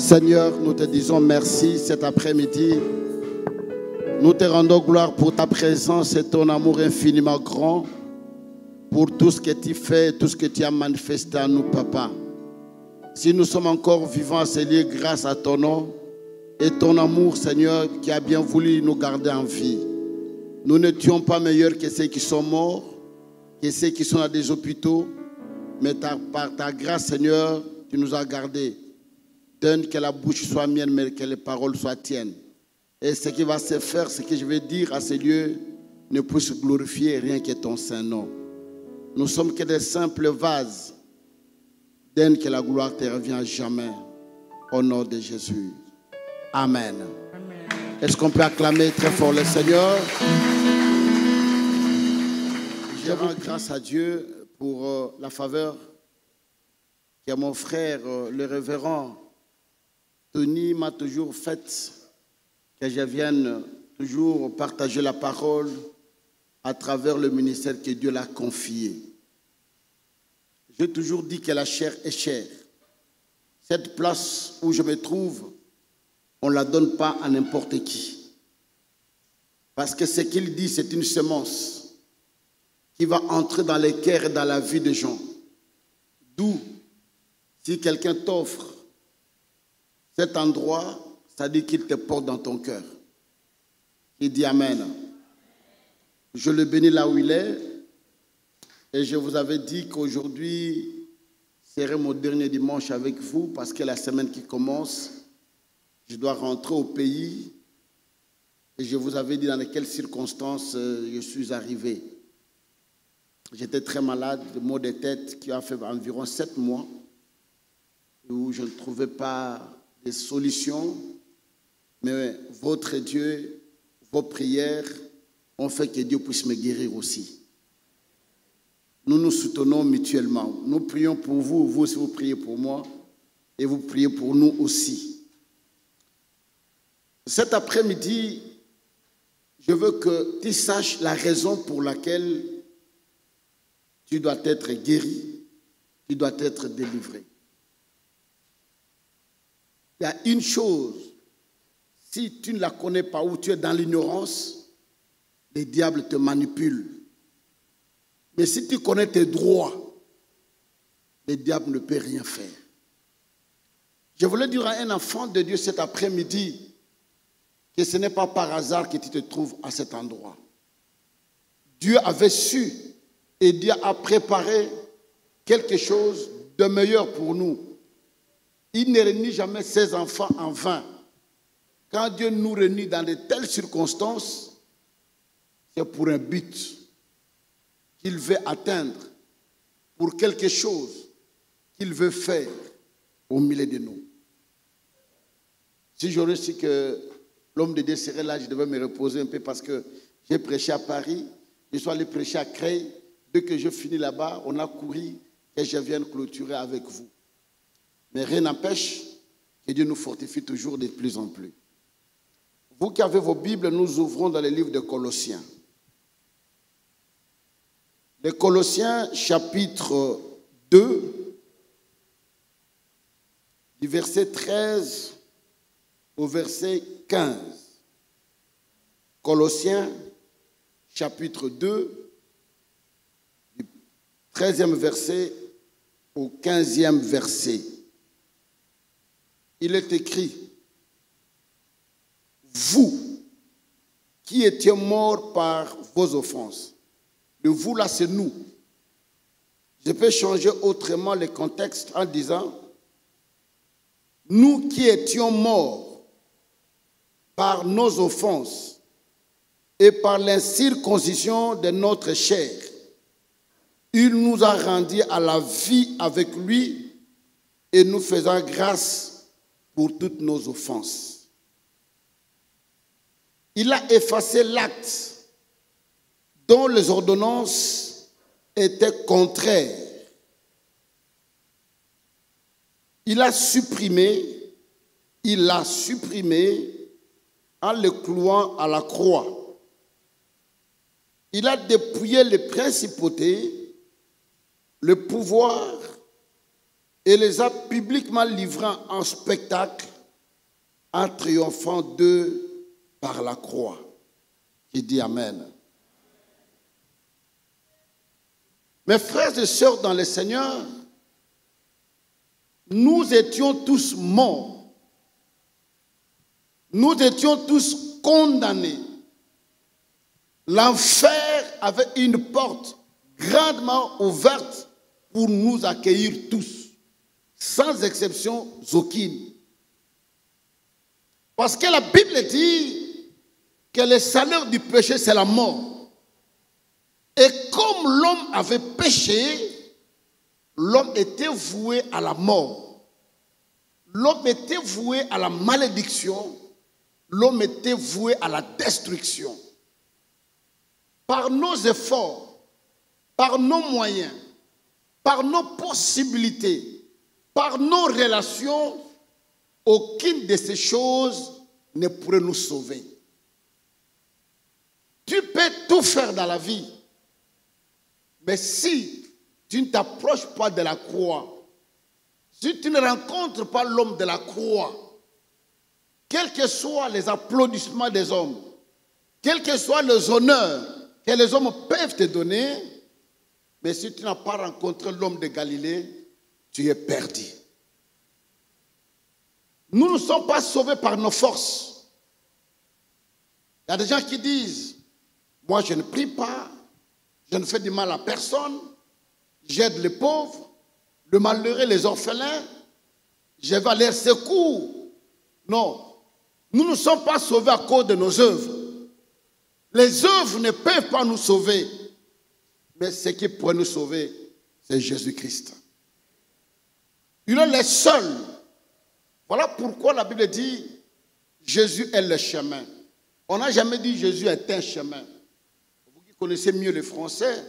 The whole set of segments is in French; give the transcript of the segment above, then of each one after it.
Seigneur, nous te disons merci cet après-midi. Nous te rendons gloire pour ta présence et ton amour infiniment grand, pour tout ce que tu fais, tout ce que tu as manifesté à nous, Papa. Si nous sommes encore vivants à ces lieux grâce à ton nom et ton amour, Seigneur, qui a bien voulu nous garder en vie. Nous n'étions pas meilleurs que ceux qui sont morts, que ceux qui sont dans des hôpitaux, mais par ta grâce, Seigneur, tu nous as gardés. Donne que la bouche soit mienne, mais que les paroles soient tiennes. Et ce qui va se faire, ce que je vais dire à ces lieux, ne puisse glorifier rien que ton saint nom. Nous sommes que des simples vases. Donne que la gloire te revienne jamais. Au nom de Jésus. Amen. Amen. Est-ce qu'on peut acclamer très fort le Seigneur? Je rends grâce à Dieu pour la faveur que mon frère, le révérend Tony, m'a toujours faite, que je vienne toujours partager la parole à travers le ministère que Dieu l'a confié. J'ai toujours dit que la chair est chère. Cette place où je me trouve, on ne la donne pas à n'importe qui. Parce que ce qu'il dit, c'est une semence qui va entrer dans les cœurs et dans la vie des gens. D'où, si quelqu'un t'offre cet endroit, ça dit qu'il te porte dans ton cœur. Il dit Amen. Je le bénis là où il est. Et je vous avais dit qu'aujourd'hui serait mon dernier dimanche avec vous parce que la semaine qui commence, je dois rentrer au pays. Et je vous avais dit dans quelles circonstances je suis arrivé. J'étais très malade, de maux de tête qui a fait environ 7 mois où je ne trouvais pas de solutions. Mais votre Dieu, vos prières ont fait que Dieu puisse me guérir aussi. Nous nous soutenons mutuellement. Nous prions pour vous, vous aussi vous priez pour moi, et vous priez pour nous aussi. Cet après-midi, je veux que tu saches la raison pour laquelle tu dois être guéri, tu dois être délivré. Il y a une chose, si tu ne la connais pas ou tu es dans l'ignorance, les diables te manipulent. Mais si tu connais tes droits, les diables ne peuvent rien faire. Je voulais dire à un enfant de Dieu cet après-midi que ce n'est pas par hasard que tu te trouves à cet endroit. Dieu avait su et Dieu a préparé quelque chose de meilleur pour nous. Il ne réunit jamais ses enfants en vain. Quand Dieu nous réunit dans de telles circonstances, c'est pour un but qu'il veut atteindre, pour quelque chose qu'il veut faire au milieu de nous. Si j'aurais su que l'homme de Dieu serait là, je devais me reposer un peu parce que j'ai prêché à Paris, je suis allé prêcher à Creil. Dès que je finis là-bas, on a couru et je viens clôturer avec vous. Mais rien n'empêche que Dieu nous fortifie toujours de plus en plus. Vous qui avez vos Bibles, nous ouvrons dans le livre de Colossiens. Les Colossiens, chapitre 2, du verset 13 au verset 15. Colossiens, chapitre 2, du 13e verset au 15e verset. Il est écrit, vous qui étiez morts par vos offenses. Le vous là, c'est nous. Je peux changer autrement le contexte en disant, nous qui étions morts par nos offenses et par l'incirconcision de notre chair, il nous a rendus à la vie avec lui et nous faisant grâce pour toutes nos offenses. Il a effacé l'acte dont les ordonnances étaient contraires. Il l'a supprimé en le clouant à la croix. Il a dépouillé les principautés, le pouvoir et les a publiquement livrés en spectacle en triomphant d'eux par la croix. Qui dit Amen. Mes frères et sœurs dans le Seigneur, nous étions tous morts. Nous étions tous condamnés. L'enfer avait une porte grandement ouverte pour nous accueillir tous, sans exception aucune. Parce que la Bible dit que le salaire du péché, c'est la mort. Et comme l'homme avait péché, l'homme était voué à la mort. L'homme était voué à la malédiction. L'homme était voué à la destruction. Par nos efforts, par nos moyens, par nos possibilités, par nos relations, aucune de ces choses ne pourrait nous sauver. Tu peux tout faire dans la vie, mais si tu ne t'approches pas de la croix, si tu ne rencontres pas l'homme de la croix, quels que soient les applaudissements des hommes, quels que soient les honneurs que les hommes peuvent te donner, mais si tu n'as pas rencontré l'homme de Galilée, tu es perdu. Nous ne sommes pas sauvés par nos forces. Il y a des gens qui disent, moi je ne prie pas, je ne fais du mal à personne, j'aide les pauvres, les malheureux, les orphelins, je vais à leur secours. Non, nous ne sommes pas sauvés à cause de nos œuvres. Les œuvres ne peuvent pas nous sauver. Mais ce qui pourrait nous sauver, c'est Jésus-Christ. Il est le seul. Voilà pourquoi la Bible dit, Jésus est le chemin. On n'a jamais dit Jésus est un chemin. Vous qui connaissez mieux le français,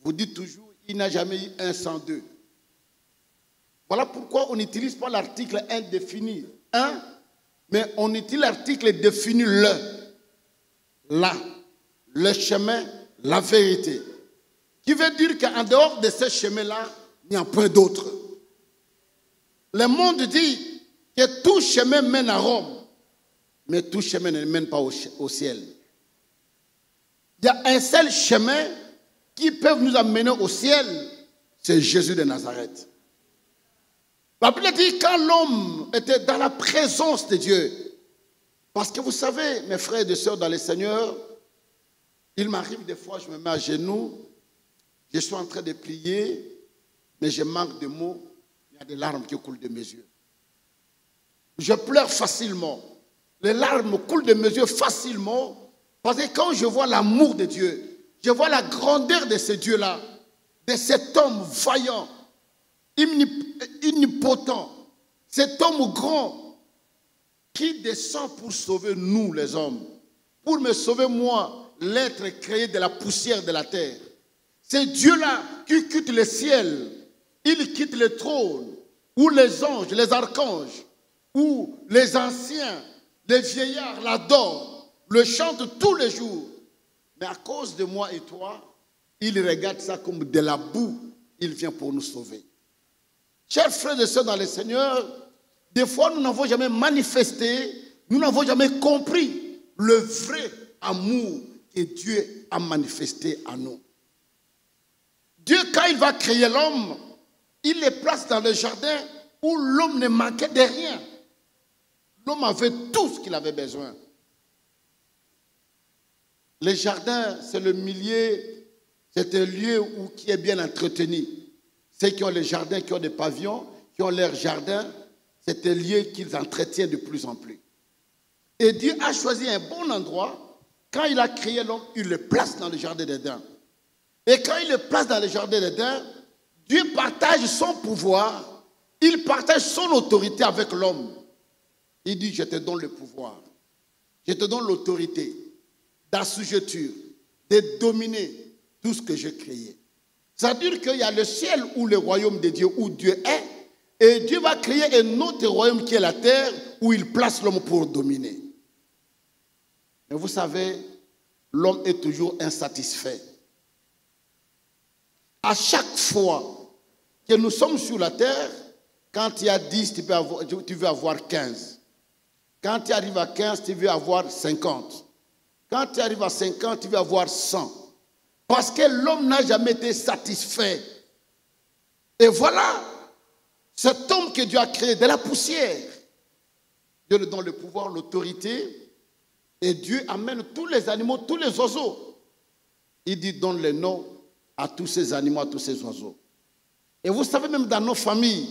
vous dites toujours, il n'a jamais eu un sans deux. Voilà pourquoi on n'utilise pas l'article indéfini. Un, mais on utilise l'article défini le. Là, le chemin, la vérité. Qui veut dire qu'en dehors de ce chemin-là, il n'y a point d'autre. Le monde dit que tout chemin mène à Rome, mais tout chemin ne mène pas au ciel. Il y a un seul chemin qui peut nous amener au ciel, c'est Jésus de Nazareth. La Bible dit quand l'homme était dans la présence de Dieu, parce que vous savez, mes frères et sœurs dans le Seigneur, il m'arrive des fois, je me mets à genoux, je suis en train de prier, mais je manque de mots, il y a des larmes qui coulent de mes yeux. Je pleure facilement. Les larmes coulent de mes yeux facilement, parce que quand je vois l'amour de Dieu, je vois la grandeur de ce Dieu-là, de cet homme vaillant, omnipotent, cet homme grand, qui descend pour sauver nous les hommes, pour me sauver moi, l'être créé de la poussière de la terre. C'est Dieu-là qui quitte le ciel, il quitte le trône, où les anges, les archanges, où les anciens, les vieillards l'adorent, le chantent tous les jours. Mais à cause de moi et toi, il regarde ça comme de la boue, il vient pour nous sauver. Chers frères et sœurs dans le Seigneur, des fois, nous n'avons jamais manifesté, nous n'avons jamais compris le vrai amour que Dieu a manifesté à nous. Dieu, quand il va créer l'homme, il les place dans le jardin où l'homme ne manquait de rien. L'homme avait tout ce qu'il avait besoin. Le jardin, c'est le milieu, c'est un lieu qui est bien entretenu. Ceux qui ont les jardins, qui ont des pavillons, qui ont leur jardin, c'est un lieu qu'ils entretiennent de plus en plus. Et Dieu a choisi un bon endroit. Quand il a créé l'homme, il le place dans le jardin d'Éden. Et quand il le place dans le jardin d'Éden, Dieu partage son pouvoir, il partage son autorité avec l'homme. Il dit, je te donne le pouvoir, je te donne l'autorité d'assujettir, de dominer tout ce que j'ai créé. Ça veut dire qu'il y a le ciel ou le royaume de Dieu où Dieu est, et Dieu va créer un autre royaume qui est la terre où il place l'homme pour dominer. Mais vous savez, l'homme est toujours insatisfait. À chaque fois que nous sommes sur la terre, quand il y a 10, tu veux avoir 15. Quand tu arrives à 15, tu veux avoir 50. Quand tu arrives à 50, tu veux avoir 100. Parce que l'homme n'a jamais été satisfait. Et voilà, cet homme que Dieu a créé de la poussière. Dieu lui donne le pouvoir, l'autorité. Et Dieu amène tous les animaux, tous les oiseaux. Il dit, donne les noms à tous ces animaux, à tous ces oiseaux. Et vous savez, même dans nos familles,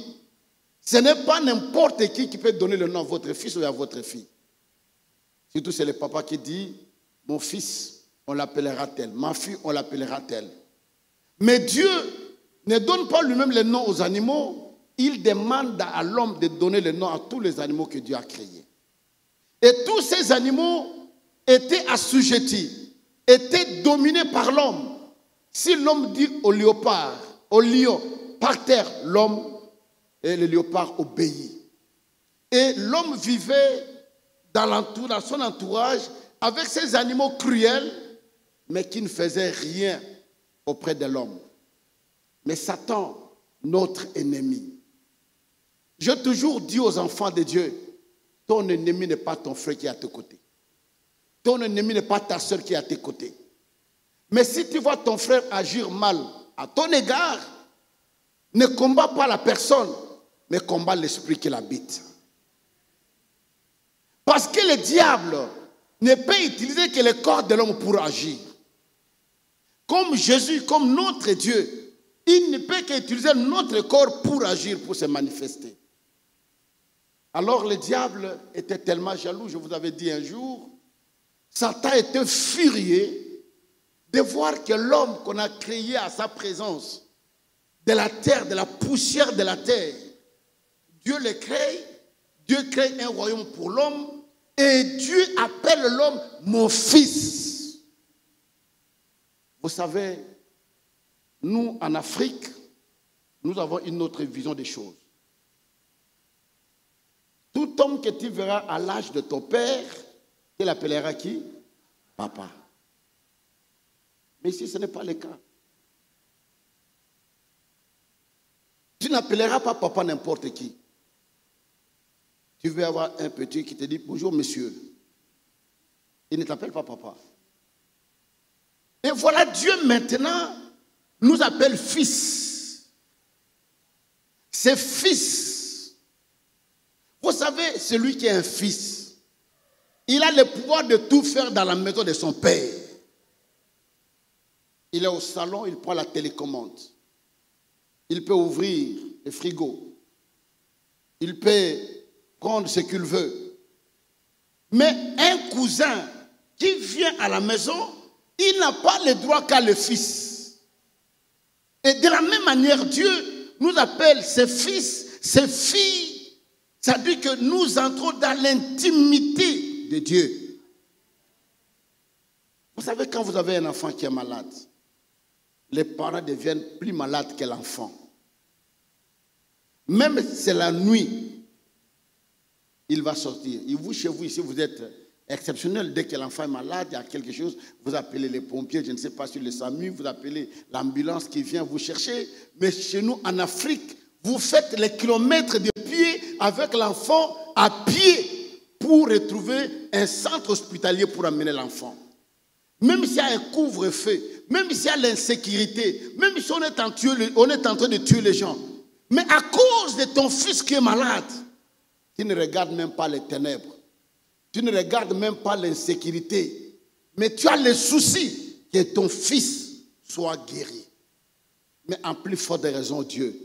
ce n'est pas n'importe qui peut donner le nom à votre fils ou à votre fille. Surtout, c'est le papa qui dit, mon fils, on l'appellera tel. Ma fille, on l'appellera tel. Mais Dieu ne donne pas lui-même les noms aux animaux. Il demande à l'homme de donner le nom à tous les animaux que Dieu a créés. Et tous ces animaux étaient assujettis, étaient dominés par l'homme. Si l'homme dit au léopard, au lion, par terre, l'homme et le léopard obéit. Et l'homme vivait dans son entourage avec ces animaux cruels, mais qui ne faisaient rien auprès de l'homme. Mais Satan, notre ennemi. J'ai toujours dit aux enfants de Dieu, ton ennemi n'est pas ton frère qui est à tes côtés. Ton ennemi n'est pas ta soeur qui est à tes côtés. Mais si tu vois ton frère agir mal à ton égard, ne combat pas la personne, mais combat l'esprit qui l'habite. Parce que le diable ne peut utiliser que le corps de l'homme pour agir. Comme Jésus, comme notre Dieu, il ne peut qu'utiliser notre corps pour agir, pour se manifester. Alors le diable était tellement jaloux, je vous avais dit un jour, Satan était furieux de voir que l'homme qu'on a créé à sa présence, de la terre, de la poussière de la terre, Dieu le crée, Dieu crée un royaume pour l'homme, et Dieu appelle l'homme mon fils. Vous savez, nous en Afrique, nous avons une autre vision des choses. Tout homme que tu verras à l'âge de ton père, tu l'appelleras qui? Papa. Mais ici, ce n'est pas le cas. Tu n'appelleras pas papa n'importe qui. Tu veux avoir un petit qui te dit bonjour monsieur. Il ne t'appelle pas papa. Et voilà, Dieu maintenant nous appelle fils. C'est fils. Vous savez, celui qui est un fils, il a le pouvoir de tout faire dans la maison de son père. Il est au salon, il prend la télécommande. Il peut ouvrir le frigo. Il peut prendre ce qu'il veut. Mais un cousin qui vient à la maison, il n'a pas le droit qu'à le fils. Et de la même manière, Dieu nous appelle ses fils, ses filles. Ça dit que nous entrons dans l'intimité de Dieu. Vous savez, quand vous avez un enfant qui est malade, les parents deviennent plus malades que l'enfant. Même si c'est la nuit, il va sortir. Et vous, chez vous, ici, vous êtes exceptionnel. Dès que l'enfant est malade, il y a quelque chose, vous appelez les pompiers, je ne sais pas sur le SAMU, vous appelez l'ambulance qui vient vous chercher. Mais chez nous, en Afrique, vous faites les kilomètres de pied avec l'enfant à pied pour retrouver un centre hospitalier pour amener l'enfant. Même s'il y a un couvre-feu, même s'il y a l'insécurité, même si on est en train de tuer les gens. Mais à cause de ton fils qui est malade, tu ne regardes même pas les ténèbres. Tu ne regardes même pas l'insécurité. Mais tu as le souci que ton fils soit guéri. Mais en plus forte des raisons, Dieu,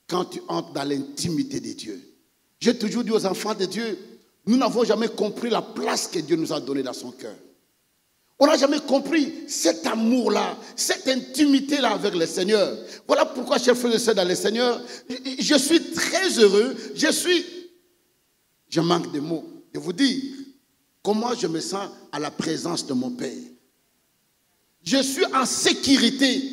quand tu entres dans l'intimité de Dieu. J'ai toujours dit aux enfants de Dieu, nous n'avons jamais compris la place que Dieu nous a donnée dans son cœur. On n'a jamais compris cet amour-là, cette intimité-là avec le Seigneur. Voilà pourquoi, chers frères et sœurs dans le Seigneur, je suis très heureux, je manque de mots, de vous dire comment je me sens à la présence de mon Père. Je suis en sécurité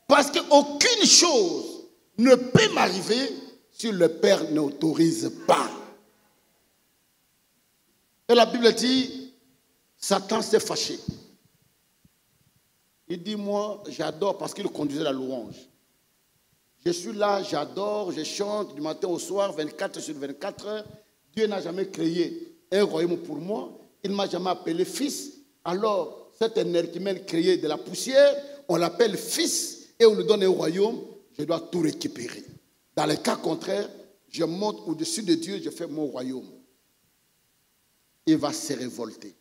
parce qu'aucune chose ne peut m'arriver si le Père n'autorise pas. Et la Bible dit, Satan s'est fâché. Il dit, moi, j'adore parce qu'il conduisait la louange. Je suis là, j'adore, je chante du matin au soir, 24 sur 24 heures. Dieu n'a jamais créé un royaume pour moi. Il ne m'a jamais appelé fils. Alors, cet énergumène créé de la poussière, on l'appelle fils et on lui donne un royaume. Je dois tout récupérer. Dans le cas contraire, je monte au-dessus de Dieu, je fais mon royaume. Il va se révolter.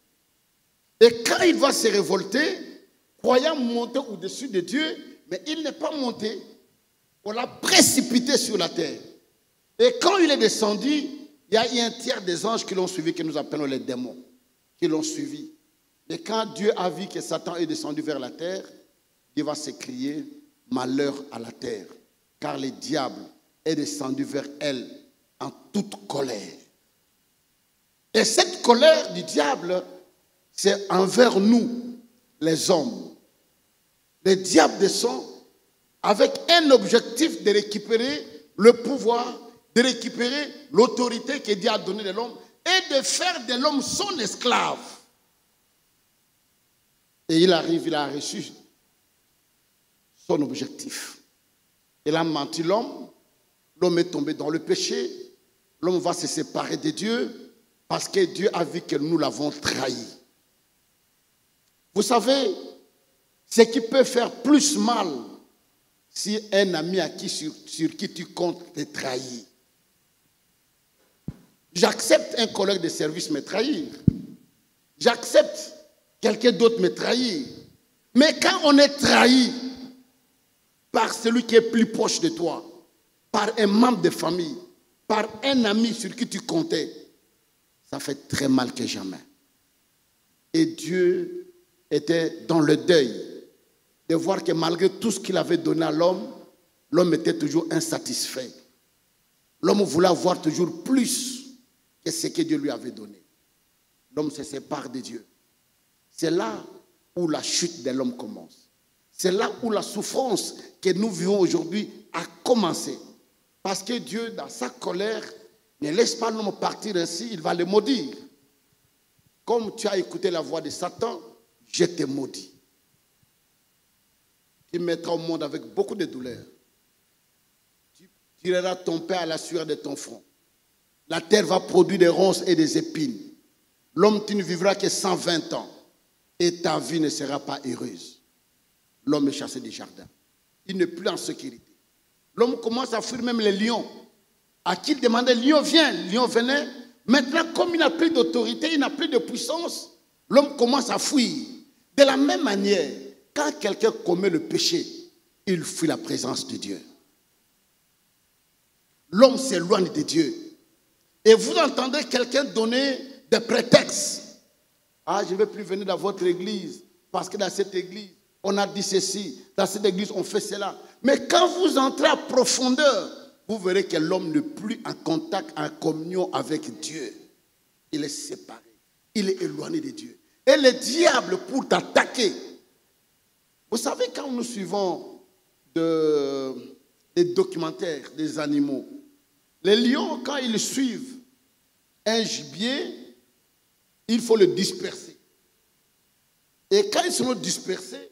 Et quand il va se révolter, croyant monter au-dessus de Dieu, mais il n'est pas monté. On l'a précipité sur la terre. Et quand il est descendu, il y a eu un tiers des anges qui l'ont suivi, que nous appelons les démons, qui l'ont suivi. Et quand Dieu a vu que Satan est descendu vers la terre, il va s'écrier « Malheur à la terre », car le diable est descendu vers elle en toute colère. Et cette colère du diable, c'est envers nous, les hommes. Le diable descend avec un objectif de récupérer le pouvoir, de récupérer l'autorité que Dieu a donnée à l'homme et de faire de l'homme son esclave. Et il arrive, il a reçu son objectif. Il a menti l'homme, l'homme est tombé dans le péché, l'homme va se séparer de Dieu parce que Dieu a vu que nous l'avons trahi. Vous savez, ce qui peut faire plus mal si un ami sur qui tu comptes te trahit. J'accepte un collègue de service me trahir. J'accepte quelqu'un d'autre me trahir. Mais quand on est trahi par celui qui est plus proche de toi, par un membre de famille, par un ami sur qui tu comptais, ça fait très mal que jamais. Et Dieu était dans le deuil de voir que malgré tout ce qu'il avait donné à l'homme, l'homme était toujours insatisfait. L'homme voulait avoir toujours plus que ce que Dieu lui avait donné. L'homme se sépare de Dieu. C'est là où la chute de l'homme commence. C'est là où la souffrance que nous vivons aujourd'hui a commencé. Parce que Dieu, dans sa colère, ne laisse pas l'homme partir ainsi, il va le maudire. Comme tu as écouté la voix de Satan, je te maudis. Tu mettras au monde avec beaucoup de douleur. Tu tireras ton pain à la sueur de ton front. La terre va produire des ronces et des épines. L'homme, tu ne vivras que 120 ans. Et ta vie ne sera pas heureuse. L'homme est chassé des jardins. Il n'est plus en sécurité. L'homme commence à fuir même les lions. À qui il demandait, lion viens, lion venait. Maintenant, comme il n'a plus d'autorité, il n'a plus de puissance, l'homme commence à fuir. De la même manière, quand quelqu'un commet le péché, il fuit la présence de Dieu. L'homme s'éloigne de Dieu. Et vous entendez quelqu'un donner des prétextes. Ah, je ne vais plus venir dans votre église, parce que dans cette église, on a dit ceci, dans cette église, on fait cela. Mais quand vous entrez à profondeur, vous verrez que l'homme n'est plus en contact, en communion avec Dieu. Il est séparé, il est éloigné de Dieu. Et le diable, pour t'attaquer, vous savez, quand nous suivons des documentaires des animaux, les lions, quand ils suivent un gibier, il faut le disperser. Et quand ils sont dispersés,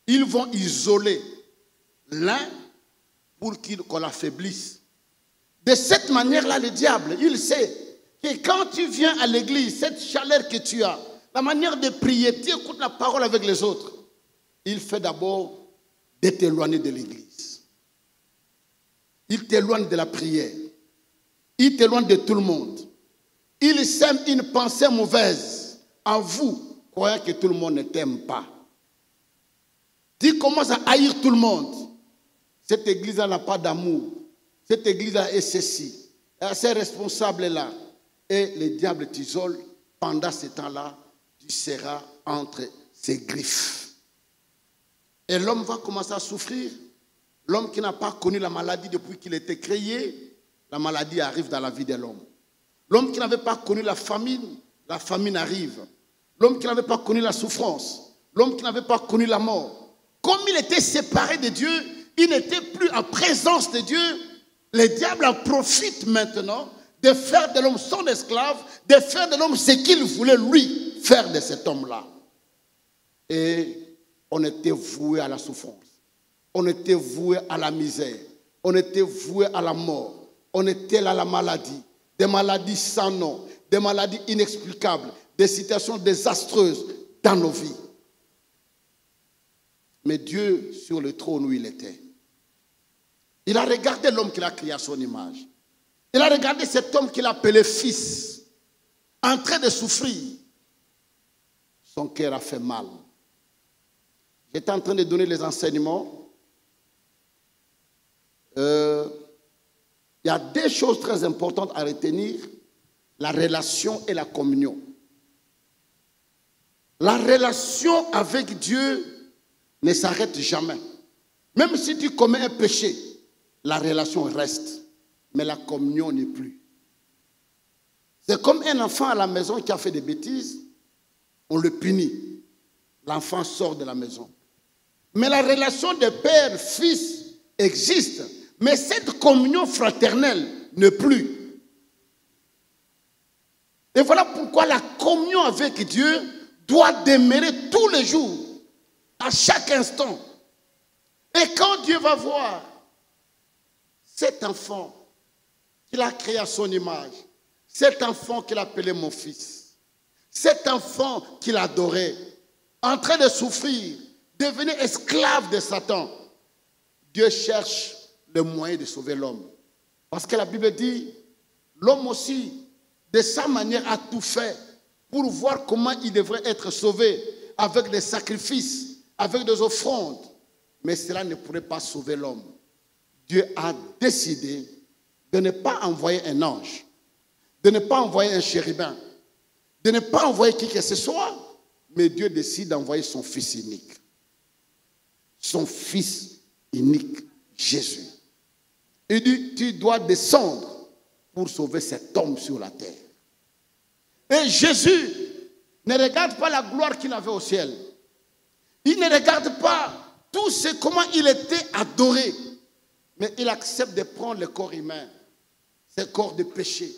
ils vont isoler l'un pour qu'on l'affaiblisse. De cette manière-là, le diable, il sait que quand tu viens à l'église, cette chaleur que tu as, la manière de prier, tu écoutes la parole avec les autres, il fait d'abord de t'éloigner de l'église. Il t'éloigne de la prière. Il t'éloigne de tout le monde. Il sème une pensée mauvaise en vous, croyant que tout le monde ne t'aime pas. Tu commences à haïr tout le monde. Cette église-là n'a pas d'amour. Cette église-là est ceci. Ces responsables-là. Et le diable t'isole. Pendant ce temps-là, tu seras entre ses griffes. Et l'homme va commencer à souffrir. L'homme qui n'a pas connu la maladie depuis qu'il était créé, la maladie arrive dans la vie de l'homme. L'homme qui n'avait pas connu la famine arrive. L'homme qui n'avait pas connu la souffrance, l'homme qui n'avait pas connu la mort. Comme il était séparé de Dieu, il n'était plus en présence de Dieu. Le diable en profite maintenant de faire de l'homme son esclave, de faire de l'homme ce qu'il voulait lui faire de cet homme-là. Et on était voué à la souffrance. On était voué à la misère. On était voué à la mort. On était là à la maladie. des maladies sans nom, des maladies inexplicables, des situations désastreuses dans nos vies. Mais Dieu, sur le trône où il était, il a regardé l'homme qu'il a créé à son image. Il a regardé cet homme qu'il a appelé fils, en train de souffrir. Son cœur a fait mal. J'étais en train de donner les enseignements. Il y a deux choses très importantes à retenir, la relation et la communion. La relation avec Dieu ne s'arrête jamais. Même si tu commets un péché, la relation reste, mais la communion n'est plus. C'est comme un enfant à la maison qui a fait des bêtises, on le punit. L'enfant sort de la maison. Mais la relation de père-fils existe, mais cette communion fraternelle n'est plus. Et voilà pourquoi la communion avec Dieu doit demeurer tous les jours, à chaque instant. Et quand Dieu va voir cet enfant qu'il a créé à son image, cet enfant qu'il appelait mon fils, cet enfant qu'il adorait, en train de souffrir, devenir esclave de Satan, Dieu cherche le moyen de sauver l'homme. Parce que la Bible dit, l'homme aussi, de sa manière, a tout fait pour voir comment il devrait être sauvé, avec des sacrifices, avec des offrandes. Mais cela ne pourrait pas sauver l'homme. Dieu a décidé de ne pas envoyer un ange, de ne pas envoyer un chérubin, de ne pas envoyer qui que ce soit, mais Dieu décide d'envoyer son fils unique. Son fils unique, Jésus. Il dit, tu dois descendre pour sauver cet homme sur la terre. Et Jésus ne regarde pas la gloire qu'il avait au ciel. Il ne regarde pas tout ce comment il était adoré. Mais il accepte de prendre le corps humain, ce corps de péché,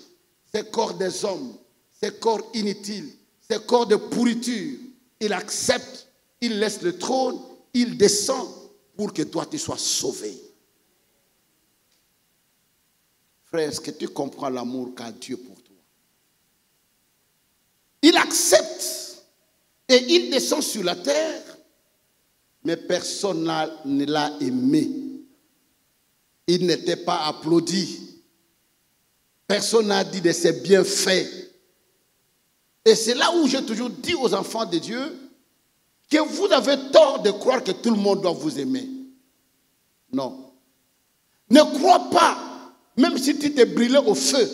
ce corps des hommes, ce corps inutile, ce corps de pourriture. Il accepte, il laisse le trône, il descend pour que toi tu sois sauvé. Frère, est-ce que tu comprends l'amour qu'a Dieu pour toi? Il accepte et il descend sur la terre, mais personne ne l'a aimé. Il n'était pas applaudi. Personne n'a dit de ses bienfaits. Et c'est là où j'ai toujours dit aux enfants de Dieu que vous avez tort de croire que tout le monde doit vous aimer. Non. Ne crois pas, même si tu t'es brûlé au feu,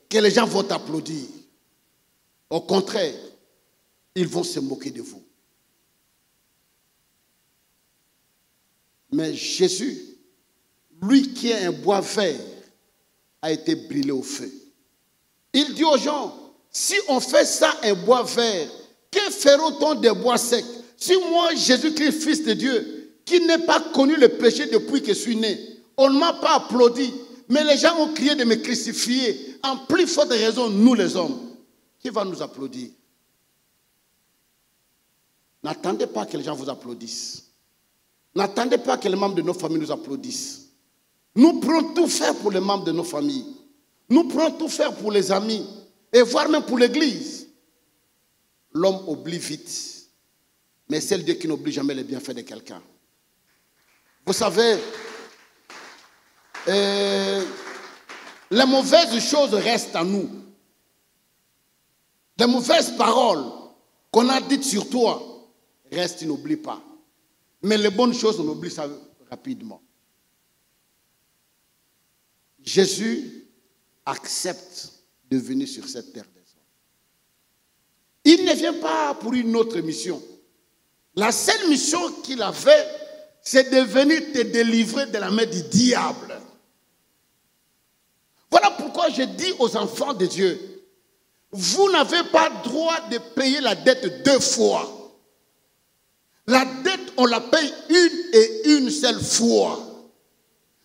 que les gens vont t'applaudir. Au contraire, ils vont se moquer de vous. Mais Jésus, lui qui est un bois vert, a été brûlé au feu. Il dit aux gens, si on fait ça un bois vert, que fera-t-on des bois secs? Si moi, Jésus-Christ, fils de Dieu, qui n'ai pas connu le péché depuis que je suis né, on ne m'a pas applaudi, mais les gens ont crié de me crucifier, en plus forte raison, nous les hommes. Qui va nous applaudir? N'attendez pas que les gens vous applaudissent. N'attendez pas que les membres de nos familles nous applaudissent. Nous prenons tout faire pour les membres de nos familles. Nous prenons tout faire pour les amis, et voire même pour l'église. L'homme oublie vite, mais c'est le Dieu qui n'oublie jamais les bienfaits de quelqu'un. Vous savez, les mauvaises choses restent en nous. Les mauvaises paroles qu'on a dites sur toi restent, tu n'oublies pas. Mais les bonnes choses, on oublie ça rapidement. Jésus accepte de venir sur cette terre des hommes. Il ne vient pas pour une autre mission. La seule mission qu'il avait, c'est de venir te délivrer de la main du diable. Voilà pourquoi je dis aux enfants de Dieu, vous n'avez pas droit de payer la dette deux fois. La dette, on la paye une et une seule fois.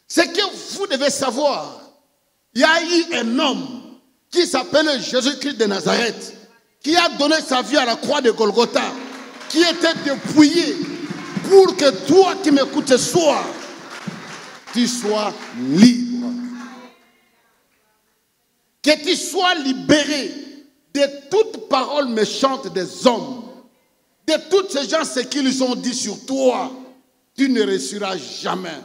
Ce que vous devez savoir, il y a eu un homme qui s'appelle Jésus-Christ de Nazareth, qui a donné sa vie à la croix de Golgotha, qui était dépouillé pour que toi qui m'écoutes ce soir, tu sois libre. Que Que tu sois libéré de toute parole méchante des hommes, de tous ces gens, ce qu'ils ont dit sur toi. Tu ne réussiras jamais.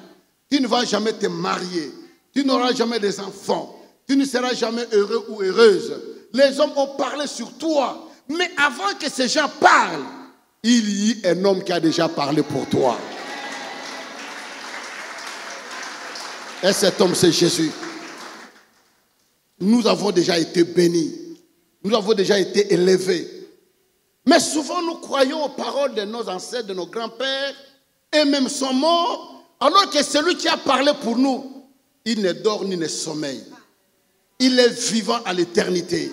Tu ne vas jamais te marier. Tu n'auras jamais des enfants. Tu ne seras jamais heureux ou heureuse. Les hommes ont parlé sur toi. Mais avant que ces gens parlent, il y a un homme qui a déjà parlé pour toi. Et cet homme, c'est Jésus. Nous avons déjà été bénis. Nous avons déjà été élevés. Mais souvent, nous croyons aux paroles de nos ancêtres, de nos grands-pères, et même sont morts, alors que celui qui a parlé pour nous, il ne dort ni ne sommeille. Il est vivant à l'éternité.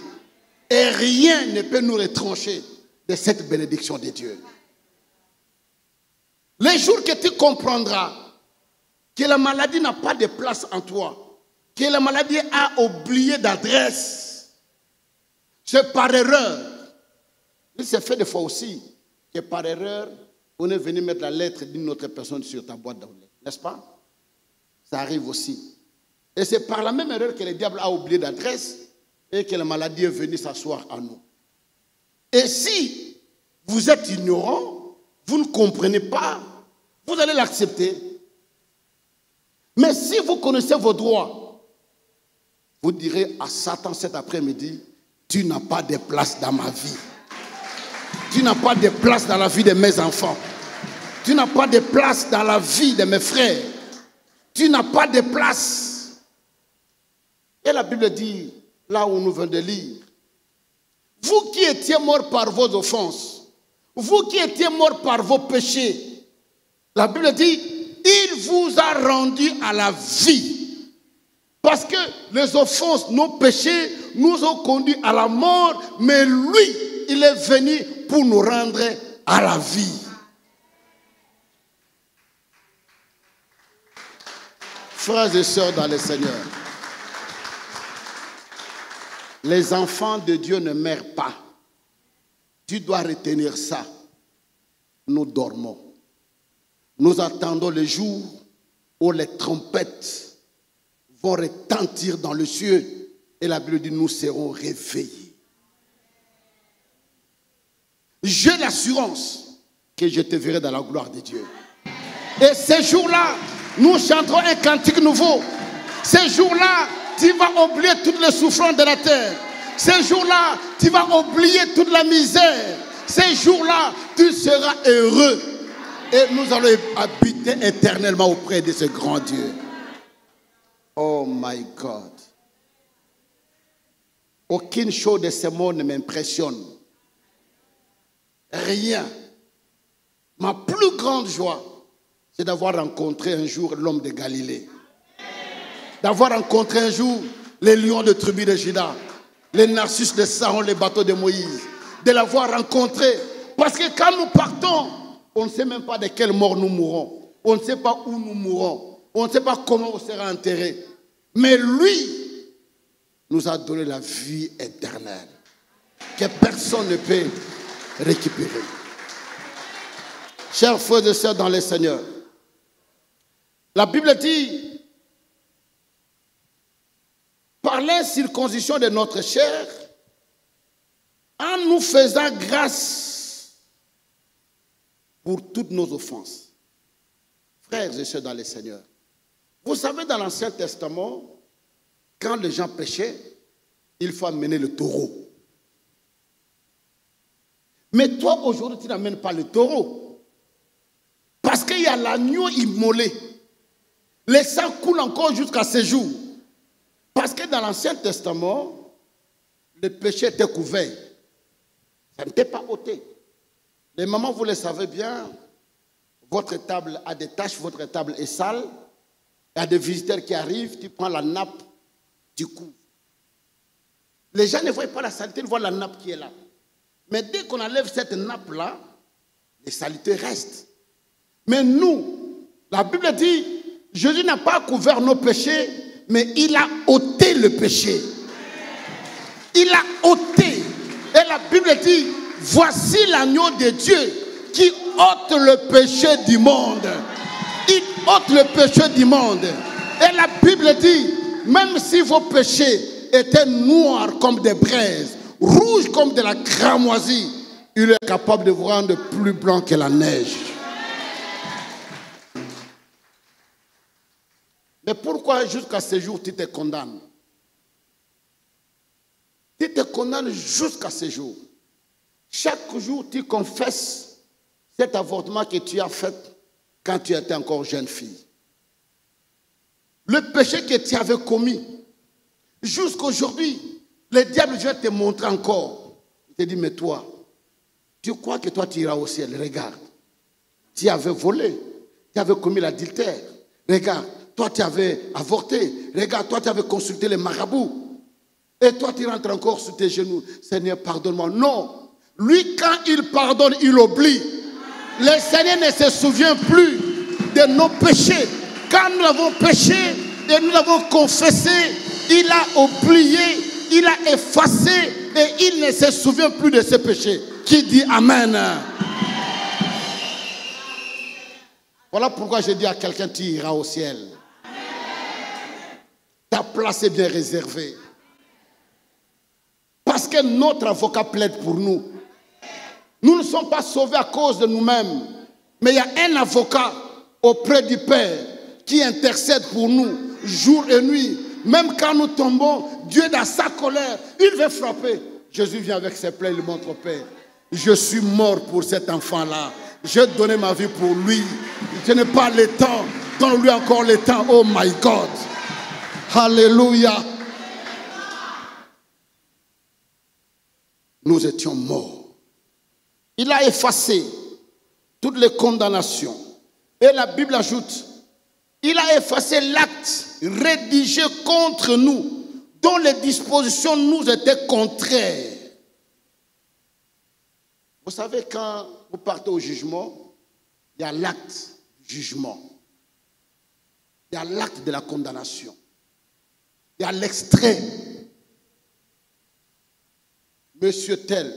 Et rien ne peut nous retrancher de cette bénédiction de Dieu. Les jours que tu comprendras que la maladie n'a pas de place en toi, que la maladie a oublié d'adresse, c'est par erreur. Il s'est fait des fois aussi que par erreur, on est venu mettre la lettre d'une autre personne sur ta boîte d'enveloppe, n'est-ce pas? Ça arrive aussi. Et c'est par la même erreur que le diable a oublié d'adresse et que la maladie est venue s'asseoir en nous. Et si vous êtes ignorant, vous ne comprenez pas, vous allez l'accepter. Mais si vous connaissez vos droits, vous direz à Satan cet après-midi, tu n'as pas de place dans ma vie. Tu n'as pas de place dans la vie de mes enfants. Tu n'as pas de place dans la vie de mes frères. Tu n'as pas de place. Et la Bible dit, là où nous venons de lire, vous qui étiez morts par vos offenses, vous qui étiez morts par vos péchés, la Bible dit, il vous a rendu à la vie. Parce que les offenses, nos péchés, nous ont conduits à la mort, mais lui, il est venu pour nous rendre à la vie. Frères et sœurs dans le Seigneur, les enfants de Dieu ne meurent pas. Tu dois retenir ça. Nous dormons. Nous attendons le jour où les trompettes vont retentir dans le ciel et la Bible dit nous serons réveillés. J'ai l'assurance que je te verrai dans la gloire de Dieu. Et ces jours-là, nous chanterons un cantique nouveau. Ces jours-là, tu vas oublier toutes les souffrances de la terre. Ces jours-là, tu vas oublier toute la misère. Ces jours-là, tu seras heureux. Et nous allons habiter éternellement auprès de ce grand Dieu. Oh my God. Aucune chose de ce monde ne m'impressionne. Rien. Ma plus grande joie, c'est d'avoir rencontré un jour l'homme de Galilée. D'avoir rencontré un jour les lions de tribu de Juda, les narcisses de Saron, les bateaux de Moïse. De l'avoir rencontré. Parce que quand nous partons, on ne sait même pas de quelle mort nous mourrons. On ne sait pas où nous mourrons. On ne sait pas comment on sera enterré. Mais lui nous a donné la vie éternelle que personne ne peut récupérer. Chers frères et sœurs dans le Seigneur, la Bible dit, par l'incirconcision de notre chair, en nous faisant grâce pour toutes nos offenses. Frères et sœurs dans le Seigneur, vous savez, dans l'Ancien Testament, quand les gens péchaient, il faut amener le taureau. Mais toi, aujourd'hui, tu n'amènes pas le taureau. Parce qu'il y a l'agneau immolé. Le sang coule encore jusqu'à ce jour. Parce que dans l'Ancien Testament, le péché était couvert. Ça n'était pas ôté. Les mamans, vous le savez bien, votre table a des taches, votre table est sale. Il y a des visiteurs qui arrivent, tu prends la nappe, tu couvres. Les gens ne voient pas la saleté, ils voient la nappe qui est là. Mais dès qu'on enlève cette nappe-là, les saletés restent. Mais nous, la Bible dit, Jésus n'a pas couvert nos péchés, mais il a ôté le péché. Il a ôté. Et la Bible dit, voici l'agneau de Dieu qui ôte le péché du monde. Il ôte le péché du monde. Et la Bible dit, même si vos péchés étaient noirs comme des braises, rouges comme de la cramoisie, il est capable de vous rendre plus blanc que la neige. Mais pourquoi jusqu'à ce jour tu te condamnes? Tu te condamnes jusqu'à ce jour. Chaque jour tu confesses cet avortement que tu as fait quand tu étais encore jeune fille. Le péché que tu avais commis, jusqu'à aujourd'hui, le diable vient te montrer encore. Il te dit, mais toi, tu crois que toi tu iras au ciel? Regarde, tu avais volé, tu avais commis l'adultère. Regarde, toi tu avais avorté. Regarde, toi tu avais consulté les marabouts. Et toi tu rentres encore sur tes genoux. Seigneur, pardonne-moi. Non, lui quand il pardonne, il oublie. Le Seigneur ne se souvient plus de nos péchés. Quand nous avons péché et nous l'avons confessé, il a oublié, il a effacé et il ne se souvient plus de ses péchés. Qui dit Amen? Voilà pourquoi je dis à quelqu'un, tu iras au ciel. Ta place est bien réservée. Parce que notre avocat plaide pour nous. Nous ne sommes pas sauvés à cause de nous-mêmes. Mais il y a un avocat auprès du Père qui intercède pour nous jour et nuit. Même quand nous tombons, Dieu dans sa colère, il veut frapper. Jésus vient avec ses plaies, il montre au Père. Je suis mort pour cet enfant-là. J'ai donné ma vie pour lui. Je n'ai pas le temps. Donne-lui encore le temps. Oh my God. Alléluia. Nous étions morts. Il a effacé toutes les condamnations. Et la Bible ajoute, il a effacé l'acte rédigé contre nous, dont les dispositions nous étaient contraires. Vous savez, quand vous partez au jugement, il y a l'acte du jugement. Il y a l'acte de la condamnation. Il y a l'extrait. Monsieur tel,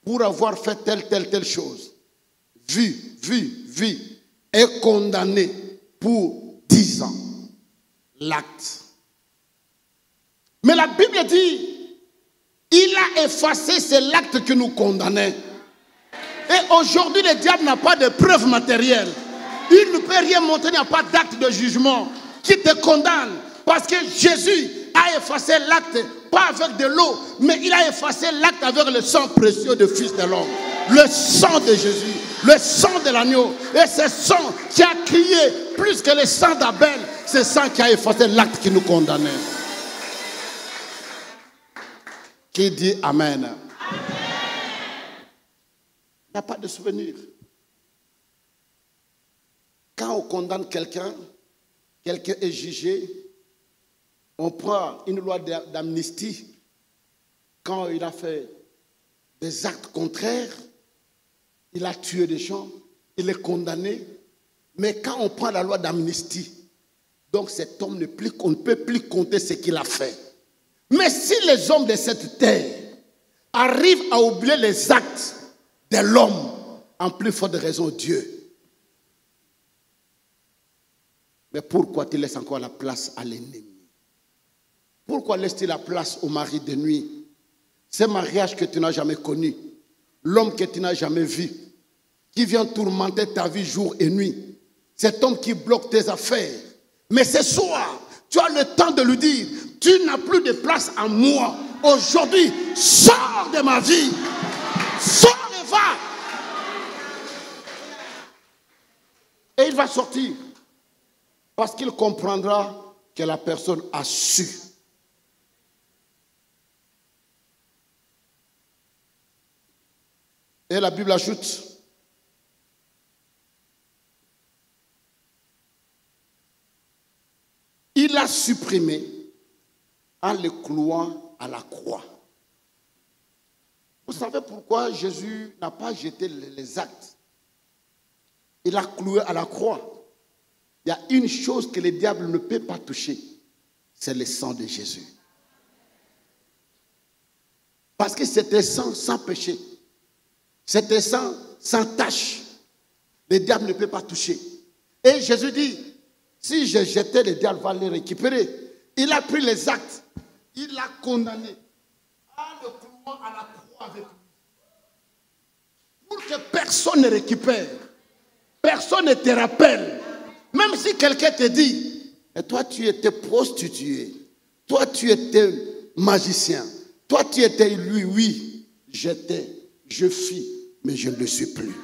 pour avoir fait telle chose, vu, est condamné pour 10 ans. L'acte. Mais la Bible dit, il a effacé, c'est l'acte que nous condamnait. Et aujourd'hui, le diable n'a pas de preuves matérielles. Il ne peut rien montrer, il n'y a pas d'acte de jugement qui te condamne. Parce que Jésus a effacé l'acte, pas avec de l'eau, mais il a effacé l'acte avec le sang précieux du Fils de l'homme. Le sang de Jésus, le sang de l'agneau. Et ce sang qui a crié plus que le sang d'Abel, c'est ce sang qui a effacé l'acte qui nous condamnait. Qui dit Amen? Il n'y a pas de souvenir. Quand on condamne quelqu'un, quelqu'un est jugé, on prend une loi d'amnistie. Quand il a fait des actes contraires, il a tué des gens, il est condamné. Mais quand on prend la loi d'amnistie, donc cet homme on ne peut plus compter ce qu'il a fait. Mais si les hommes de cette terre arrivent à oublier les actes de l'homme, en plus forte raison Dieu. Mais pourquoi tu laisses encore la place à l'ennemi? Pourquoi laisses-tu la place au mari de nuit? Ce mariage que tu n'as jamais connu, l'homme que tu n'as jamais vu, qui vient tourmenter ta vie jour et nuit, cet homme qui bloque tes affaires. Mais ce soir, tu as le temps de lui dire, tu n'as plus de place à moi. Aujourd'hui, sors de ma vie. Sors et va. Et il va sortir. Parce qu'il comprendra que la personne a su. Et la Bible ajoute, il a supprimé en le clouant à la croix. Vous savez pourquoi Jésus n'a pas jeté les actes? Il a cloué à la croix. Il y a une chose que le diable ne peut pas toucher, c'est le sang de Jésus. Parce que c'était sang sans péché. C'était sang sans tache. Le diable ne peut pas toucher. Et Jésus dit, si je jetais, le diable va les récupérer. Il a pris les actes. Il l'a condamné à le clouer à la croix avec lui. Pour que personne ne récupère. Personne ne te rappelle. Même si quelqu'un te dit, et toi tu étais prostituée, toi tu étais magicien, toi tu étais lui, oui, j'étais, je fis, mais je ne le suis plus.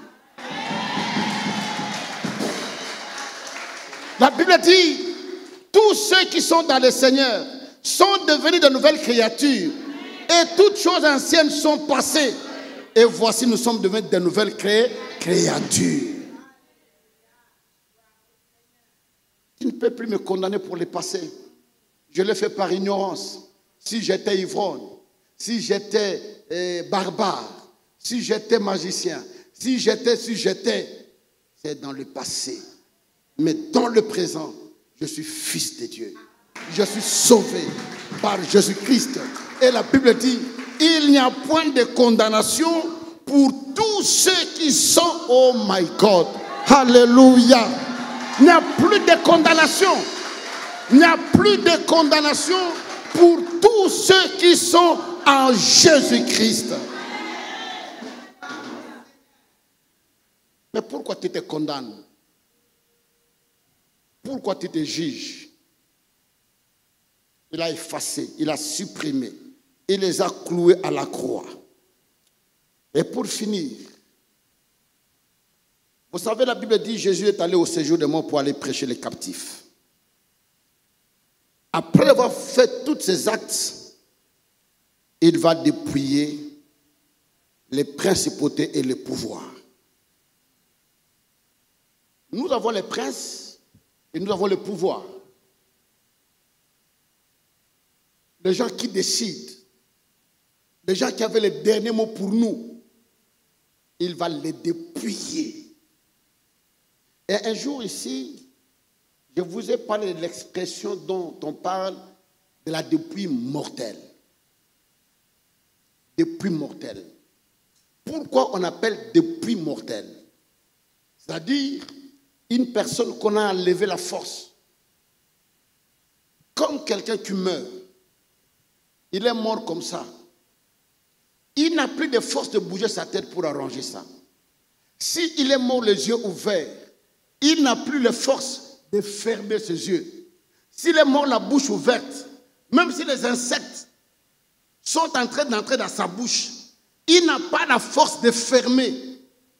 La Bible dit, tous ceux qui sont dans le Seigneur sont devenus de nouvelles créatures et toutes choses anciennes sont passées. Et voici, nous sommes devenus de nouvelles créatures. Tu ne peux plus me condamner pour le passé. Je l'ai fait par ignorance. Si j'étais ivrogne, si j'étais barbare, si j'étais magicien, si j'étais, c'est dans le passé. Mais dans le présent, je suis fils de Dieu. Je suis sauvé par Jésus-Christ. Et la Bible dit, il n'y a point de condamnation pour tous ceux qui sont, oh my God, alléluia. Il n'y a plus de condamnation. Il n'y a plus de condamnation pour tous ceux qui sont en Jésus-Christ. Mais pourquoi tu te condamnes? Pourquoi tu te juges? Il a effacé, il a supprimé, il les a cloués à la croix. Et pour finir, vous savez, la Bible dit, Jésus est allé au séjour des morts pour aller prêcher les captifs. Après avoir fait tous ces actes, il va dépouiller les principautés et les pouvoirs. Nous avons les princes et nous avons le pouvoir. Les gens qui décident, les gens qui avaient les derniers mots pour nous, il va les dépouiller. Et un jour ici, je vous ai parlé de l'expression dont on parle de la dépouille mortelle. Dépouille mortelle. Pourquoi on appelle dépouille mortelle? C'est-à-dire une personne qu'on a enlevé la force. Comme quelqu'un qui meurt. Il est mort comme ça. Il n'a plus de force de bouger sa tête pour arranger ça. S'il est mort les yeux ouverts, il n'a plus de force de fermer ses yeux. S'il est mort la bouche ouverte, même si les insectes sont en train d'entrer dans sa bouche, il n'a pas la force de fermer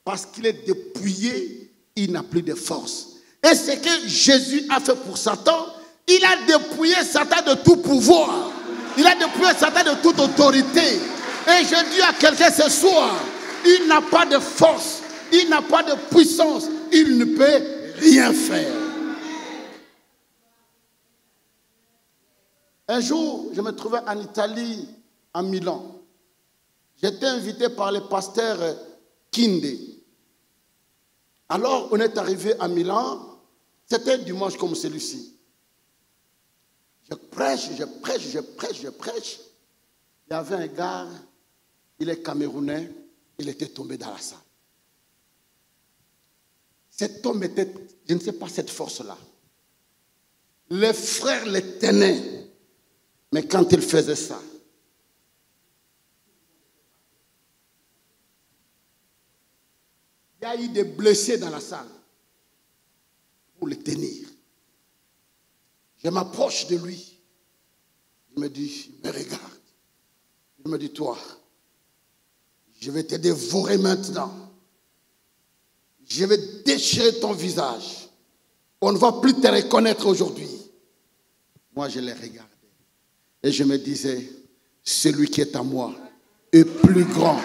parce qu'il est dépouillé, il n'a plus de force. Et ce que Jésus a fait pour Satan, il a dépouillé Satan de tout pouvoir. Il a dépouillé Satan de toute autorité. Et je dis à quelqu'un ce soir, il n'a pas de force, il n'a pas de puissance, il ne peut rien faire. Un jour, je me trouvais en Italie, à Milan. J'étais invité par le pasteur Kinde. Alors, on est arrivé à Milan. C'était un dimanche comme celui-ci. Je prêche. Il y avait un gars, il est camerounais, il était tombé dans la salle. Cet homme était, je ne sais pas cette force-là. Les frères le tenaient. Mais quand il faisait ça, il y a eu des blessés dans la salle pour le tenir. Je m'approche de lui. Il me dit, il me regarde. Il me dit, toi, je vais te dévorer maintenant. Je vais déchirer ton visage. On ne va plus te reconnaître aujourd'hui. Moi, je l'ai regardé. Et je me disais, celui qui est à moi est plus grand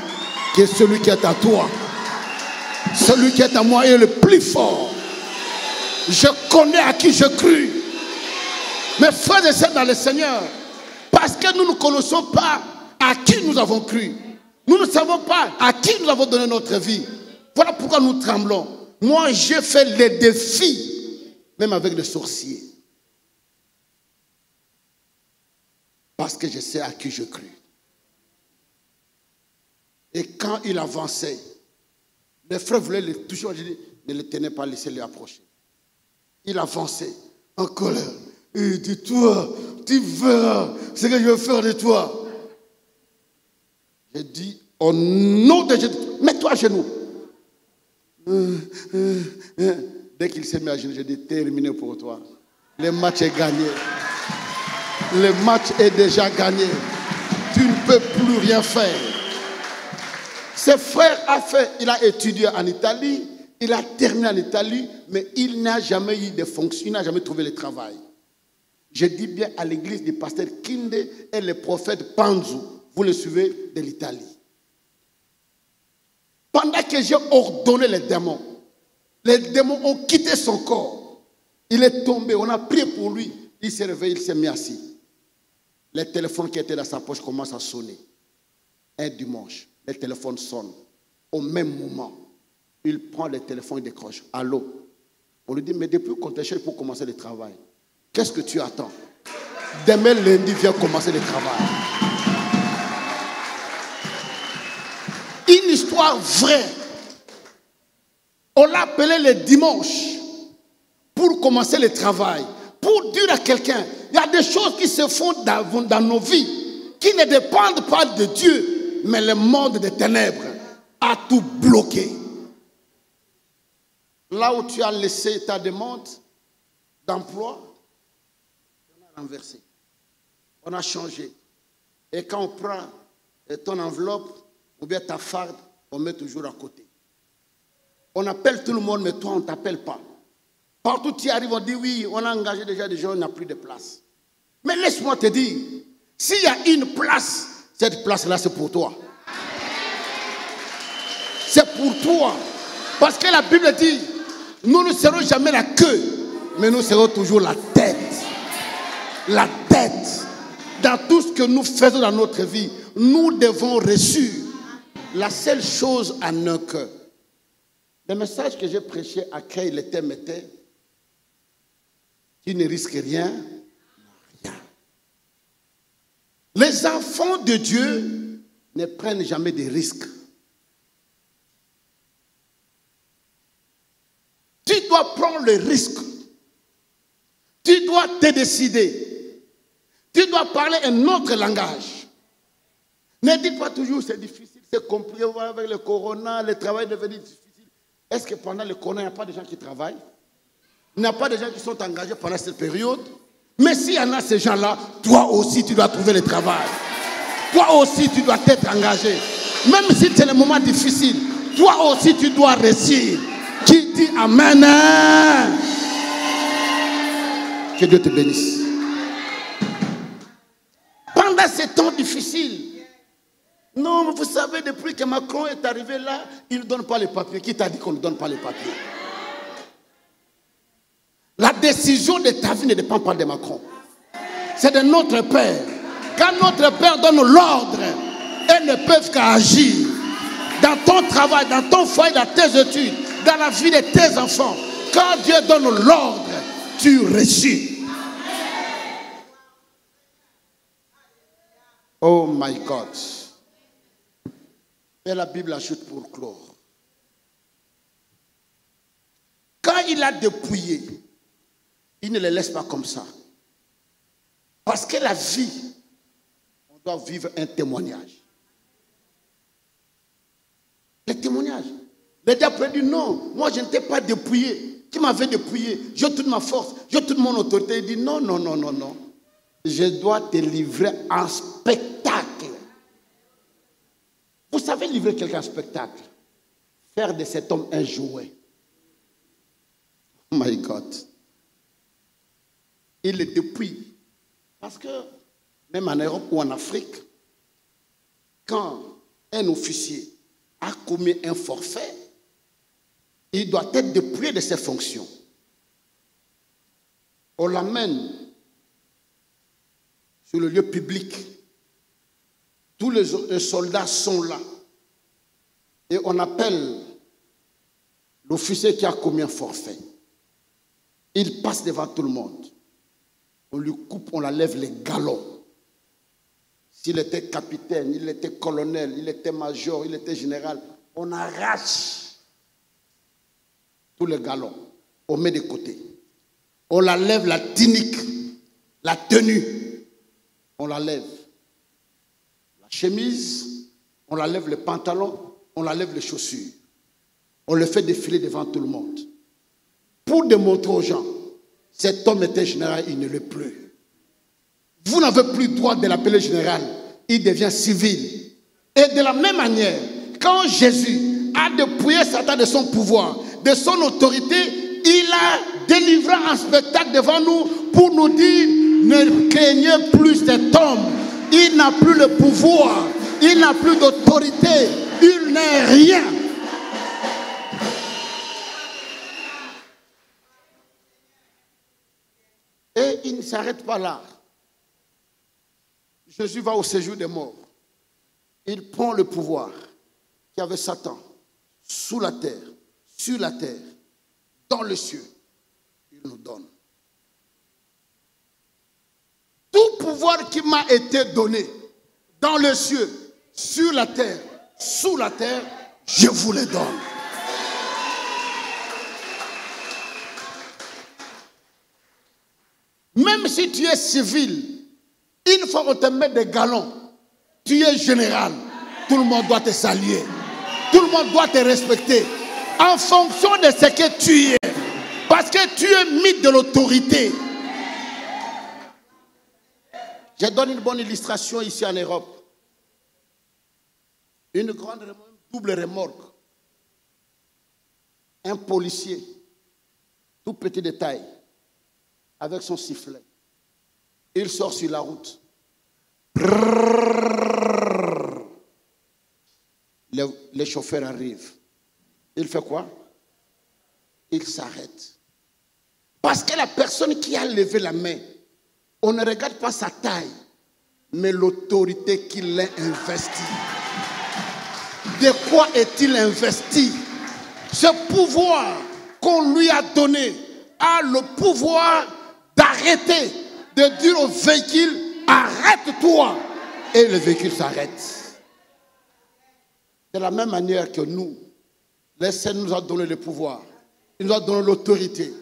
que celui qui est à toi. Celui qui est à moi est le plus fort. Je connais à qui je crus. Mes frères et sœurs dans le Seigneur, parce que nous ne connaissons pas à qui nous avons cru. Nous ne savons pas à qui nous avons donné notre vie. Voilà pourquoi nous tremblons. Moi, j'ai fait les défis, même avec les sorciers. Parce que je sais à qui je crus. Et quand il avançait, les frères voulaient le toucher. Je dis, ne le tenez pas, laissez-le approcher. Il avançait en colère. Et il dit, toi, tu verras ce que je vais faire de toi. J'ai dit, au nom de Jésus, mets-toi à genoux. Dès qu'il s'est mis à genoux, j'ai dit, terminé pour toi. Le match est gagné. Le match est déjà gagné. Tu ne peux plus rien faire. Ses frères il a étudié en Italie, il a terminé en Italie, mais il n'a jamais eu de fonction, il n'a jamais trouvé le travail. Je dis bien à l'église du pasteur Kinde et le prophète Panzu, vous le suivez, de l'Italie. Pendant que j'ai ordonné les démons ont quitté son corps. Il est tombé, on a prié pour lui. Il s'est réveillé, il s'est mis assis. Les téléphones qui étaient dans sa poche commencent à sonner. Un dimanche, les téléphones sonnent. Au même moment, il prend le téléphone et décroche. Allô? On lui dit, mais depuis qu'on t'échappe pour commencer le travail, qu'est-ce que tu attends? Demain lundi, viens commencer le travail. Une histoire vraie. On l'a appelé le dimanche pour commencer le travail. Pour dire à quelqu'un, il y a des choses qui se font dans nos vies qui ne dépendent pas de Dieu, mais le monde des ténèbres a tout bloqué. Là où tu as laissé ta demande d'emploi, on a renversé. On a changé. Et quand on prend ton enveloppe ou bien ta farde, on met toujours à côté. On appelle tout le monde, mais toi, on ne t'appelle pas. Partout où tu arrives, on dit oui, on a engagé déjà des gens, on n'a plus de place. Mais laisse-moi te dire, s'il y a une place, cette place-là, c'est pour toi. C'est pour toi. Parce que la Bible dit, nous ne serons jamais la queue, mais nous serons toujours la tête. La tête. Dans tout ce que nous faisons dans notre vie, nous devons réussir. La seule chose à nos cœurs. Le message que j'ai prêché à Créer, le thème était, tu ne risques rien, rien. Les enfants de Dieu ne prennent jamais de risques. Tu dois prendre le risque. Tu dois te décider. Tu dois parler un autre langage. Ne dis pas toujours c'est difficile, c'est compliqué, avec le corona, le travail est devenu difficile. Est-ce que pendant le corona, il n'y a pas de gens qui travaillent? Il n'y a pas de gens qui sont engagés pendant cette période? Mais s'il y en a ces gens-là, toi aussi tu dois trouver le travail. Toi aussi tu dois être engagé. Même si c'est le moment difficile, toi aussi tu dois réussir. Qui dit Amen? Que Dieu te bénisse. Pendant ces temps difficiles, non, vous savez, depuis que Macron est arrivé là, il ne donne pas les papiers. Qui t'a dit qu'on ne donne pas les papiers? La décision de ta vie ne dépend pas de Macron. C'est de notre Père. Quand notre Père donne l'ordre, elles ne peuvent qu'agir. Dans ton travail, dans ton foyer, dans tes études, dans la vie de tes enfants. Quand Dieu donne l'ordre, tu réussis. Oh my God. Et la Bible ajoute pour clore. Quand il a dépouillé, il ne les laisse pas comme ça. Parce que la vie, on doit vivre un témoignage. Le témoignage. Le diable a dit non, moi je ne t'ai pas dépouillé. Qui m'avait dépouillé? J'ai toute ma force, j'ai toute mon autorité. Il dit non, non, non, non, non. Je dois te livrer en spectacle. Vous savez livrer quelqu'un en spectacle? Faire de cet homme un jouet. Oh my God. Il le dépouille. Parce que même en Europe ou en Afrique, quand un officier a commis un forfait, il doit être dépouillé de ses fonctions. On l'amène sur le lieu public. Tous les soldats sont là. Et on appelle l'officier qui a commis un forfait. Il passe devant tout le monde. On lui coupe, on l'enlève les galons. S'il était capitaine, il était colonel, il était major, il était général, on arrache tous les galons. On met de côté. On l'enlève la tunique, la tenue. on la lève. La chemise, on la lève, le pantalon, on la lève les chaussures. On le fait défiler devant tout le monde. Pour démontrer aux gens, cet homme était général, il ne l'est plus. Vous n'avez plus le droit de l'appeler général, il devient civil. Et de la même manière, quand Jésus a dépouillé Satan de son pouvoir, de son autorité, il a délivré un spectacle devant nous pour nous dire, ne craignez plus cet homme. Il n'a plus le pouvoir, il n'a plus d'autorité, il n'est rien. Et il ne s'arrête pas là. Jésus va au séjour des morts. Il prend le pouvoir qu'avait Satan sous la terre, sur la terre, dans les cieux. Il nous donne. Tout pouvoir qui m'a été donné dans les cieux, sur la terre, sous la terre, je vous le donne. Même si tu es civil, une fois qu'on te met des galons, tu es général. Tout le monde doit te saluer. Tout le monde doit te respecter. En fonction de ce que tu es. Parce que tu es mis de l'autorité. Je donne une bonne illustration ici en Europe. Une grande double remorque. Un policier, tout petit de taille, avec son sifflet. Il sort sur la route. Les chauffeurs arrivent. Il fait quoi? Il s'arrête. Parce que la personne qui a levé la main, on ne regarde pas sa taille, mais l'autorité qu'il a investie. De quoi est-il investi? Ce pouvoir qu'on lui a donné a le pouvoir d'arrêter, de dire au véhicule, arrête-toi. Et le véhicule s'arrête. De la même manière que nous, le Seigneur nous a donné le pouvoir, il nous a donné l'autorité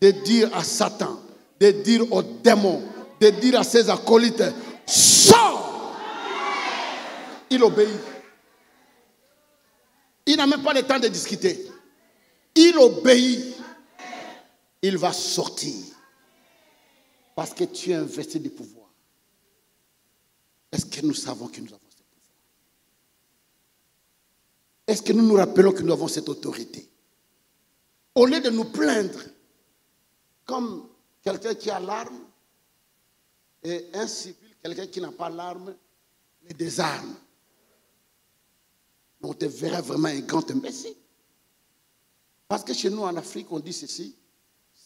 de dire à Satan, de dire aux démons, de dire à ses acolytes, sors! Il obéit. Il n'a même pas le temps de discuter. Il obéit. Il va sortir. Parce que tu as investi du pouvoir. Est-ce que nous savons que nous avons ce pouvoir? Est-ce que nous nous rappelons que nous avons cette autorité? Au lieu de nous plaindre, comme quelqu'un qui a l'arme, et un civil, quelqu'un qui n'a pas l'arme, les désarme. On te verrait vraiment un grand imbécile. Parce que chez nous en Afrique, on dit ceci,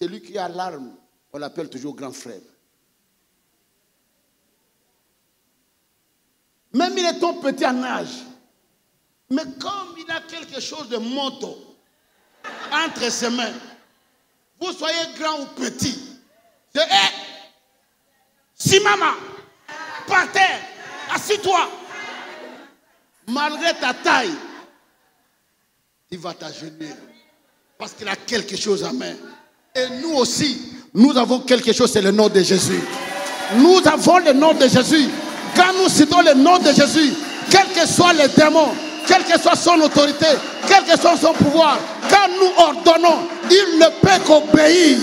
celui qui a l'arme, on l'appelle toujours grand frère. Même il est ton petit en âge, mais comme il a quelque chose de moto entre ses mains, vous soyez grand ou petit, c'est si maman, par terre, assis-toi. Malgré ta taille, il va t'agenouiller. Parce qu'il a quelque chose à main. Et nous aussi, nous avons quelque chose, c'est le nom de Jésus. Nous avons le nom de Jésus. Quand nous citons le nom de Jésus, quels que soient les démons, quelle que soit son autorité, quel que soit son pouvoir, quand nous ordonnons, il ne peut qu'obéir.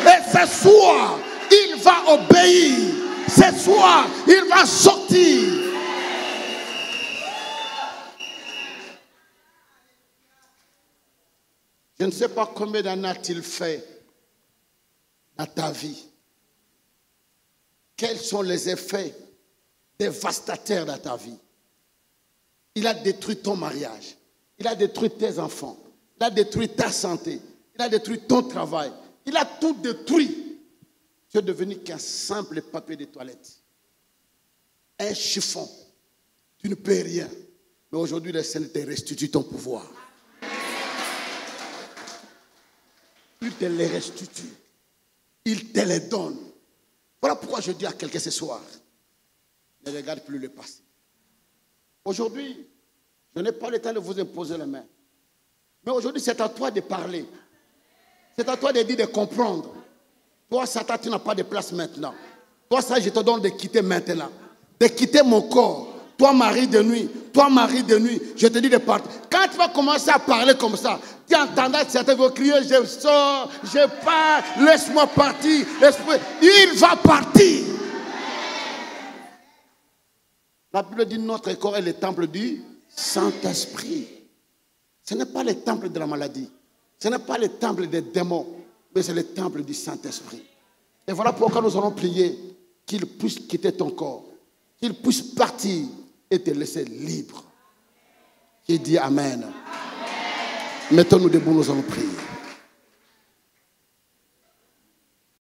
Et ce soir, il va obéir. Ce soir, il va sortir. Je ne sais pas combien d'années a-t-il fait dans ta vie. Quels sont les effets dévastateurs dans ta vie? Il a détruit ton mariage. Il a détruit tes enfants. Il a détruit ta santé. Il a détruit ton travail. Il a tout détruit. Tu es devenu qu'un simple papier de toilette. Un chiffon. Tu ne peux rien. Mais aujourd'hui, le Seigneur te restitue ton pouvoir. Il te les restitue. Il te les donne. Voilà pourquoi je dis à quelqu'un ce soir, ne regarde plus le passé. Aujourd'hui, je n'ai pas le temps de vous imposer la main. Mais aujourd'hui, c'est à toi de parler. C'est à toi de dire, de comprendre. Toi, Satan, tu n'as pas de place maintenant. Toi, ça, je te donne de quitter maintenant. De quitter mon corps. Toi, mari de nuit. Toi, mari de nuit. Je te dis de partir. Quand tu vas commencer à parler comme ça, tu entendras certains vont crier, je sors, je pars, laisse-moi partir. Il va partir. La Bible dit notre corps est le temple du Saint-Esprit. Ce n'est pas le temple de la maladie. Ce n'est pas le temple des démons. Mais c'est le temple du Saint-Esprit. Et voilà pourquoi nous allons prier qu'il puisse quitter ton corps. Qu'il puisse partir et te laisser libre. Qui dit Amen. Mettons-nous debout, nous allons prier.